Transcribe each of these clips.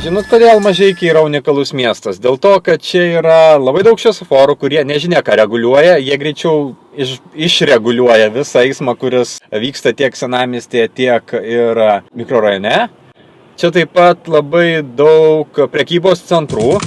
Žinot, kodėl Mažeikiai yra unikalus miestas? Dėl to, kad čia yra labai daug šviesoforų, kurie nežinia ką reguliuoja, jie greičiau išreguliuoja visą eismą, kuris vyksta tiek senamiestyje, tiek ir mikrorajone. Čia taip pat labai daug prekybos centrų.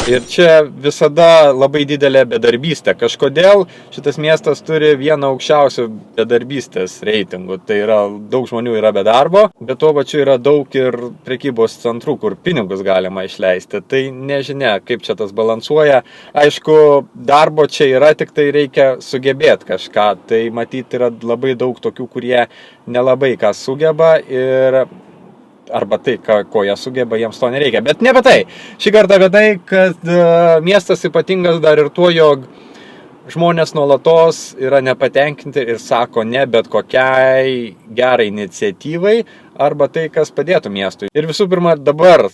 Ir čia visada labai didelė bedarbystė. Kažkodėl šitas miestas turi vieną aukščiausių bedarbystės reitingų. Tai yra, daug žmonių yra be darbo, bet tuo pačiu yra daug ir prekybos centrų, kur pinigus galima išleisti. Tai nežinia, kaip čia tas balansuoja. Aišku, darbo čia yra, tik tai reikia sugebėti kažką. Tai matyti yra labai daug tokių, kurie nelabai ką sugeba ir arba tai, ko jie sugeba, jiems to nereikia. Bet ne apie tai. Šį kartą apie tai, kad miestas ypatingas dar ir tuo, jog žmonės nuolatos yra nepatenkinti ir sako ne bet kokiai gerai iniciatyvai arba tai, kas padėtų miestui. Ir visų pirma, dabar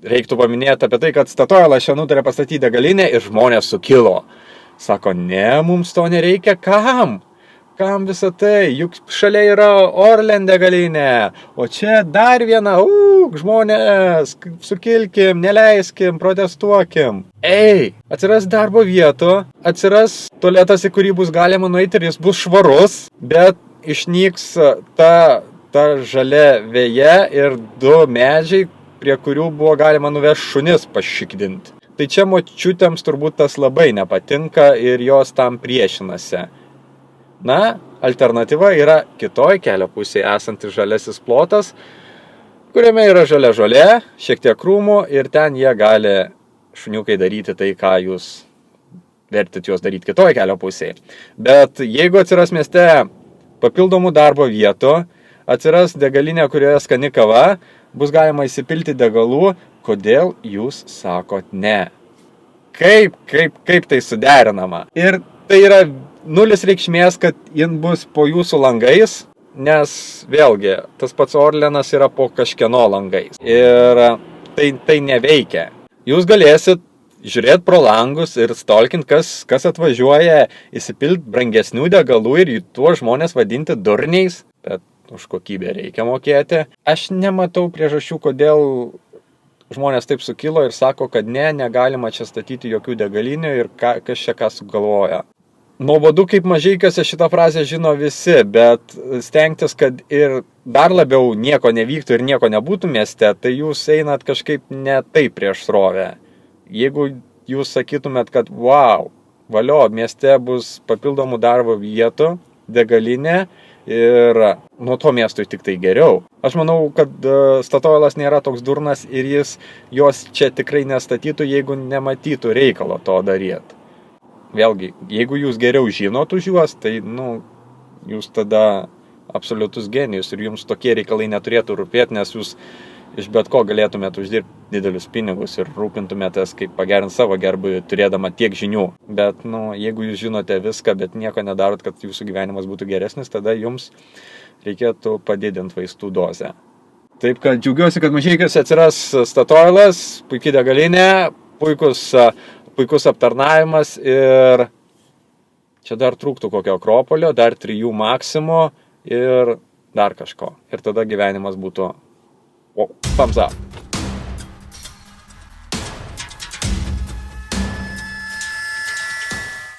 reiktų paminėti apie tai, kad Statoilas šiandien nutarė pastatyti degalinę ir žmonės sukilo. Sako, ne, mums to nereikia. Kam? Kam visą tai? Juk šalia yra Orlen degalinė, o čia dar viena, žmonės, sukilkim, neleiskim, protestuokim. Ei, atsiras darbo vietų, atsiras tualetas, į kurį bus galima nueiti ir jis bus švarus, bet išnyks ta žalia veja ir du medžiai, prie kurių buvo galima nuvežti šunis pašikdinti. Tai čia močiutėms turbūt tas labai nepatinka ir jos tam priešinasi. Na, alternatyva yra kitoj kelio pusėje esantis žalesis plotas, kuriame yra žalia žolė, šiek tiek krūmų ir ten jie gali šuniukai daryti tai, ką jūs vertit juos daryti kitoj kelio pusėje. Bet jeigu atsiras mieste papildomų darbo vietų, atsiras degalinė, kurioje skani kava, bus galima įsipilti degalų, kodėl jūs sakot ne? Kaip tai suderinama? Ir tai yra nulis reikšmės, kad jin bus po jūsų langais, nes vėlgi, tas pats Orlenas yra po kažkieno langais. Ir tai neveikia. Jūs galėsit žiūrėti pro langus ir stalkint, kas atvažiuoja įsipilti brangesnių degalų ir tuos žmonės vadinti durniais, bet už kokybę reikia mokėti. Aš nematau priežasčių, kodėl žmonės taip sukilo ir sako, kad negalima čia statyti jokių degalinių ir kas čia ką sugalvoja. Nuobodu kaip Mažeikiuose šitą frazę žino visi, bet stengtis, kad ir dar labiau nieko nevyktų ir nieko nebūtų mieste, tai jūs einat kažkaip ne taip prieš srovę. Jeigu jūs sakytumėt, kad valio, mieste bus papildomų darbo vietų, degalinė ir nuo to miestui tik tai geriau. Aš manau, kad Statoilas nėra toks durnas ir jis jos čia tikrai nestatytų, jeigu nematytų reikalo to daryti. Vėlgi, jeigu jūs geriau žinot už juos, tai, jūs tada absoliutus genijus ir jums tokie reikalai neturėtų rūpėti, nes jūs iš bet ko galėtumėt uždirbti didelius pinigus ir rūpintumėtės, kaip pagerinti savo gerbūvį, turėdama tiek žinių. Bet, jeigu jūs žinote viską, bet nieko nedarot, kad jūsų gyvenimas būtų geresnis, tada jums reikėtų padidinti vaistų dozę. Taip, kad džiaugiuosi, kad Mažeikiuose atsiras Statoilas, puikiai degalinė, puikus aptarnavimas ir čia dar trūktų kokio Akropolio, dar 3 Maximo ir dar kažko. Ir tada gyvenimas būtų thumbs up.